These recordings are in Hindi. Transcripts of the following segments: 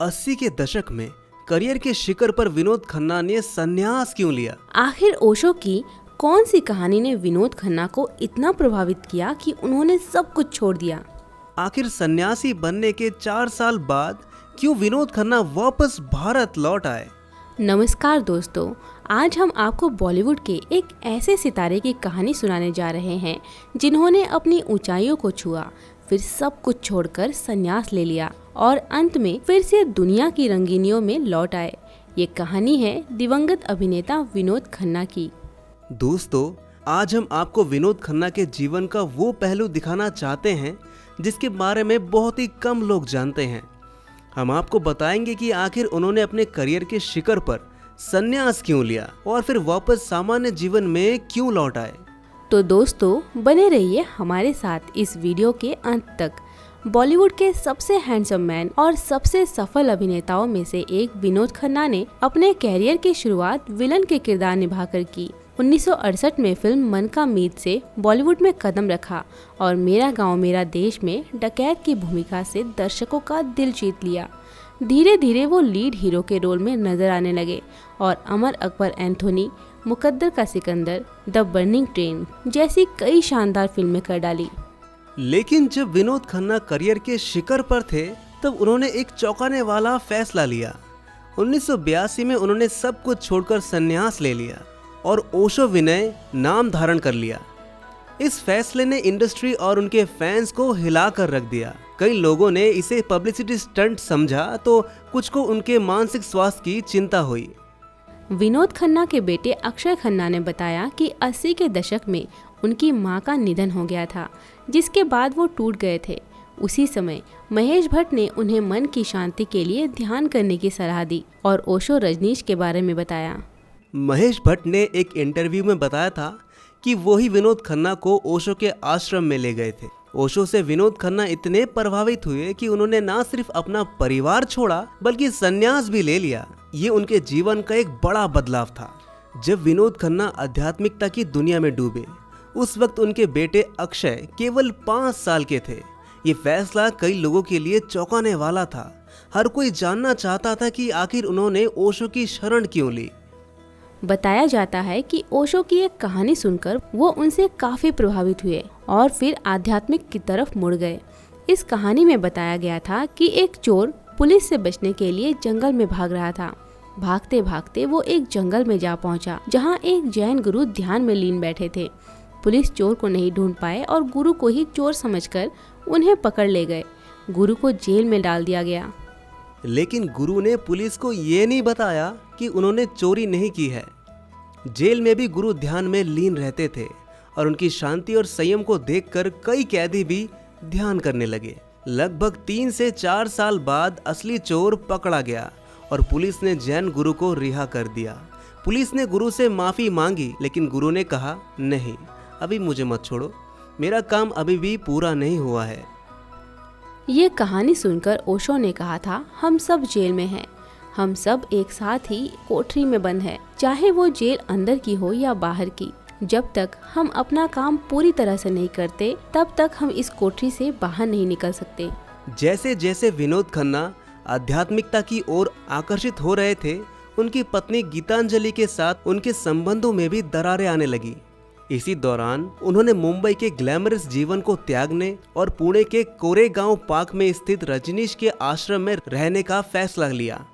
80 के दशक में करियर के शिखर पर विनोद खन्ना ने संन्यास क्यों लिया? आखिर ओशो की कौन सी कहानी ने विनोद खन्ना को इतना प्रभावित किया कि उन्होंने सब कुछ छोड़ दिया? आखिर सन्यासी बनने के 4 साल बाद क्यों विनोद खन्ना वापस भारत लौट आए? नमस्कार दोस्तों, आज हम आपको बॉलीवुड के एक ऐसे सितारे की कहानी सुनाने जा रहे हैं जिन्होंने अपनी ऊंचाइयों को छुआ, फिर सब कुछ छोड़कर संन्यास ले लिया और अंत में फिर से दुनिया की रंगीनियों में लौट आए। ये कहानी है दिवंगत अभिनेता विनोद खन्ना की। दोस्तों, आज हम आपको विनोद खन्ना के जीवन का वो पहलू दिखाना चाहते हैं जिसके बारे में बहुत ही कम लोग जानते हैं। हम आपको बताएंगे कि आखिर उन्होंने अपने करियर के शिखर पर संन्यास क्यों लिया और फिर वापस सामान्य जीवन में क्यों लौट आए। तो दोस्तों, बने रहिए हमारे साथ इस वीडियो के अंत तक। बॉलीवुड के सबसे हैंडसम मैन और सबसे सफल अभिनेताओं में से एक विनोद खन्ना ने अपने कैरियर की शुरुआत विलन के किरदार निभाकर की। 1968 में फिल्म मन का मीत से बॉलीवुड में कदम रखा और मेरा गांव मेरा देश में डकैत की भूमिका से दर्शकों का दिल जीत लिया। धीरे धीरे वो लीड हीरो के रोल में नजर आने लगे और अमर अकबर एंथोनी, मुकद्दर का सिकंदर, द बर्निंग ट्रेन जैसी कई शानदार फिल्में कर डाली। लेकिन जब विनोद खन्ना करियर के शिखर पर थे तब उन्होंने एक चौंकाने वाला फैसला लिया। 1982 में उन्होंने सब कुछ छोड़कर संन्यास ले लिया और ओशो विनय नाम धारण कर लिया। इस फैसले ने इंडस्ट्री और उनके फैंस को हिला कर रख दिया। कई लोगों ने इसे पब्लिसिटी स्टंट समझा तो कुछ को उनके मानसिक स्वास्थ्य की चिंता हुई। विनोद खन्ना के बेटे अक्षय खन्ना ने बताया कि 80 के दशक में उनकी मां का निधन हो गया था, जिसके बाद वो टूट गए थे। उसी समय महेश भट्ट ने उन्हें मन की शांति के लिए ध्यान करने की सलाह दी और ओशो रजनीश के बारे में बताया। महेश भट्ट ने एक इंटरव्यू में बताया था कि वो ही विनोद खन्ना को ओशो के आश्रम में ले गए थे। ओशो से विनोद खन्ना इतने प्रभावित हुए कि उन्होंने न सिर्फ अपना परिवार छोड़ा बल्कि संन्यास भी ले लिया। ये उनके जीवन का एक बड़ा बदलाव था। जब विनोद खन्ना आध्यात्मिकता की दुनिया में डूबे, उस वक्त उनके बेटे अक्षय केवल 5 साल के थे। ये फैसला कई लोगों के लिए चौंकाने वाला था। हर कोई जानना चाहता था कि आखिर उन्होंने ओशो की शरण क्यों ली। बताया जाता है कि ओशो की एक कहानी सुनकर वो उनसे काफी प्रभावित हुए और फिर आध्यात्मिक की तरफ मुड़ गए। इस कहानी में बताया गया था कि एक चोर पुलिस से बचने के लिए जंगल में भाग रहा था। भागते भागते वो एक जंगल में जा पहुंचा जहां एक जैन गुरु ध्यान में लीन बैठे थे। पुलिस चोर को नहीं ढूंढ पाए और गुरु को ही चोर समझकर उन्हें पकड़ ले गए। गुरु को जेल में डाल दिया गया। लेकिन गुरु ने पुलिस को ये नहीं बताया कि उन्होंने चोरी नहीं की है। जेल में भी गुरु ध्यान में लीन रहते थे और उनकी शांति और संयम को देखकर कई कैदी भी ध्यान करने लगे। लगभग 3 से 4 साल बाद असली चोर पकड़ा गया और पुलिस ने जैन गुरु को रिहा कर दिया। पुलिस ने गुरु से माफी मांगी, लेकिन गुरु ने कहा, नहीं, अभी मुझे मत छोड़ो, मेरा काम अभी भी पूरा नहीं हुआ है। ये कहानी सुनकर ओशो ने कहा था, हम सब जेल में हैं, हम सब एक साथ ही कोठरी में बंद हैं, चाहे वो जेल अंदर की हो या बाहर की। जब तक हम अपना काम पूरी तरह से नहीं करते तब तक हम इस कोठरी से बाहर नहीं निकल सकते। जैसे जैसे विनोद खन्ना आध्यात्मिकता की ओर आकर्षित हो रहे थे, उनकी पत्नी गीतांजलि के साथ उनके संबंधों में भी दरारें आने लगी। इसी दौरान उन्होंने मुंबई के ग्लैमरस जीवन को त्यागने और पुणे के कोरेगांव पार्क में स्थित रजनीश के आश्रम में रहने का फैसला लिया।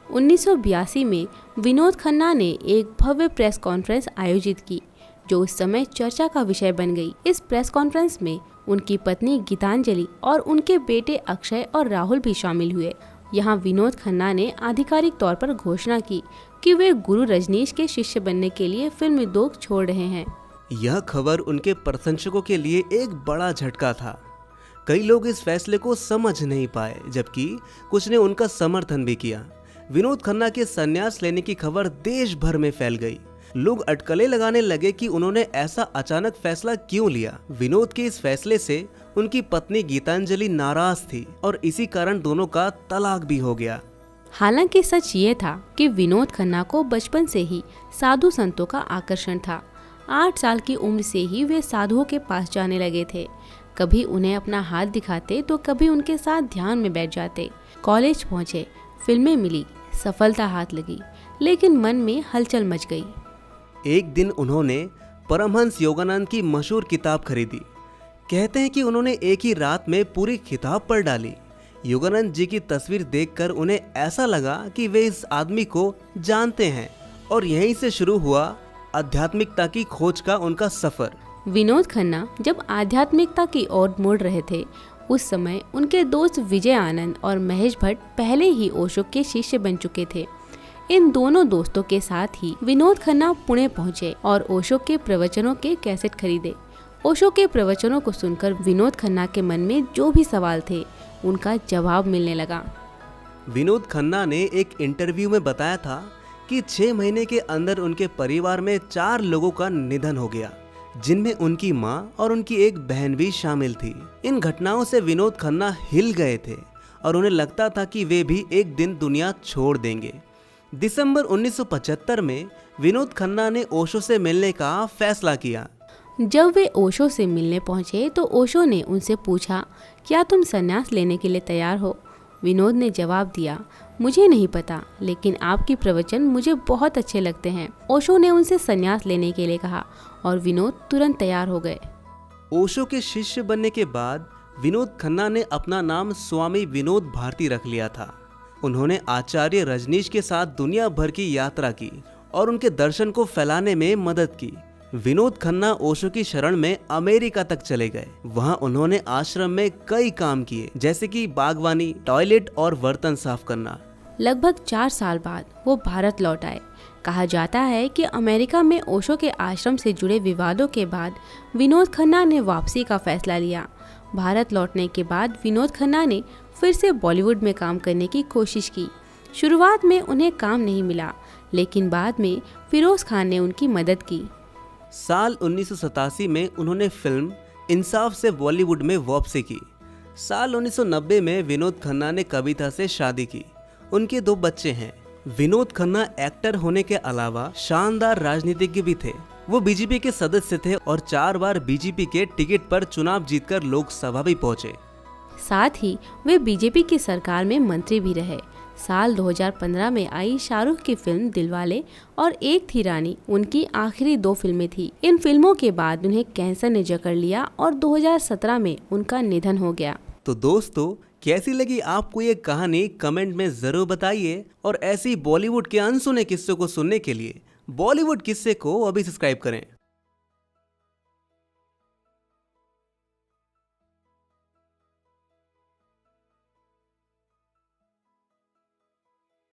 1982 में विनोद खन्ना ने एक भव्य प्रेस कॉन्फ्रेंस आयोजित की जो उस समय चर्चा का विषय बन गई। इस प्रेस कॉन्फ्रेंस में उनकी पत्नी गीतांजलि और उनके बेटे अक्षय और राहुल भी शामिल हुए। यहाँ विनोद खन्ना ने आधिकारिक तौर पर घोषणा की कि वे गुरु रजनीश के शिष्य बनने के लिए फिल्म उद्योग छोड़ रहे हैं। यह खबर उनके प्रशंसकों के लिए एक बड़ा झटका था। कई लोग इस फैसले को समझ नहीं पाए, जबकि कुछ ने उनका समर्थन भी किया। विनोद खन्ना के संन्यास लेने की खबर देश भर में फैल गई। लोग अटकलें लगाने लगे कि उन्होंने ऐसा अचानक फैसला क्यों लिया। विनोद के इस फैसले से उनकी पत्नी गीतांजलि नाराज थी और इसी कारण दोनों का तलाक भी हो गया। हालांकि सच ये था कि विनोद खन्ना को बचपन से ही साधु संतों का आकर्षण था। 8 साल की उम्र से ही वे साधुओं के पास जाने लगे थे। कभी उन्हें अपना हाथ दिखाते तो कभी उनके साथ ध्यान में बैठ जाते। कॉलेज पहुंचे, फिल्में मिली, सफलता हाथ लगी, लेकिन मन में हलचल मच गई। एक दिन उन्होंने परमहंस योगानंद की मशहूर किताब खरीदी। कहते हैं कि उन्होंने एक ही रात में पूरी किताब पढ़ डाली। योगानंद जी की तस्वीर देखकर उन्हें ऐसा लगा कि वे इस आदमी को जानते हैं और यहीं से शुरू हुआ आध्यात्मिकता की खोज का उनका सफर। विनोद खन्ना जब आध्यात्मिकता की ओर मुड़ रहे थे, उस समय उनके दोस्त विजय आनंद और महेश भट्ट पहले ही ओशो के शिष्य बन चुके थे। इन दोनों दोस्तों के साथ ही विनोद खन्ना पुणे पहुंचे और ओशो के प्रवचनों के कैसेट खरीदे। ओशो के प्रवचनों को सुनकर विनोद खन्ना के मन में जो भी सवाल थे, उनका जवाब मिलने लगा। विनोद खन्ना ने एक इंटरव्यू में बताया था कि 6 महीने के अंदर उनके परिवार में 4 लोगों का निधन हो गया, जिनमें उनकी मां और उनकी एक बहन भी शामिल थी। इन घटनाओं से विनोद खन्ना हिल गए थे और उन्हें लगता था कि वे भी एक दिन दुनिया छोड़ देंगे। दिसंबर 1975 में विनोद खन्ना ने ओशो से मिलने का फैसला किया। जब वे ओशो से मिलने पहुंचे तो ओशो ने उनसे पूछा, क्या तुम संन्यास लेने के लिए तैयार हो? विनोद ने जवाब दिया, मुझे नहीं पता, लेकिन आपकी प्रवचन मुझे बहुत अच्छे लगते हैं। ओशो ने उनसे संन्यास लेने के लिए कहा और विनोद तुरंत तैयार हो गए। ओशो के शिष्य बनने के बाद विनोद खन्ना ने अपना नाम स्वामी विनोद भारती रख लिया था। उन्होंने आचार्य रजनीश के साथ दुनिया भर की यात्रा की और उनके दर्शन को फैलाने में मदद की। विनोद खन्ना ओशो की शरण में अमेरिका तक चले गए। वहां उन्होंने आश्रम में कई काम किए, जैसे कि बागवानी, टॉयलेट और बर्तन साफ करना। लगभग 4 साल बाद वो भारत लौट आए। कहा जाता है कि अमेरिका में ओशो के आश्रम से जुड़े विवादों के बाद विनोद खन्ना ने वापसी का फैसला लिया। भारत लौटने के बाद विनोद खन्ना ने फिर से बॉलीवुड में काम करने की कोशिश की। शुरुआत में उन्हें काम नहीं मिला, लेकिन बाद में फिरोज खान ने उनकी मदद की। साल 1987 में उन्होंने फिल्म इंसाफ से बॉलीवुड में वापसी की। साल 1990 में विनोद खन्ना ने कविता से शादी की। उनके 2 बच्चे हैं। विनोद खन्ना एक्टर होने के अलावा शानदार राजनीतिज्ञ भी थे। वो बीजेपी के सदस्य थे और 4 बार बीजेपी के टिकट पर चुनाव जीतकर लोकसभा भी पहुंचे। साथ ही वे बीजेपी की सरकार में मंत्री भी रहे। साल 2015 में आई शाहरुख की फिल्म दिलवाले और एक थी रानी उनकी आखिरी 2 फिल्में थी। इन फिल्मों के बाद उन्हें कैंसर ने जकड़ लिया और 2017 में उनका निधन हो गया। तो दोस्तों, कैसी लगी आपको ये कहानी कमेंट में जरूर बताइए और ऐसी बॉलीवुड के अनसुने किस्सों को सुनने के लिए बॉलीवुड किस्से को अभी सब्सक्राइब करें।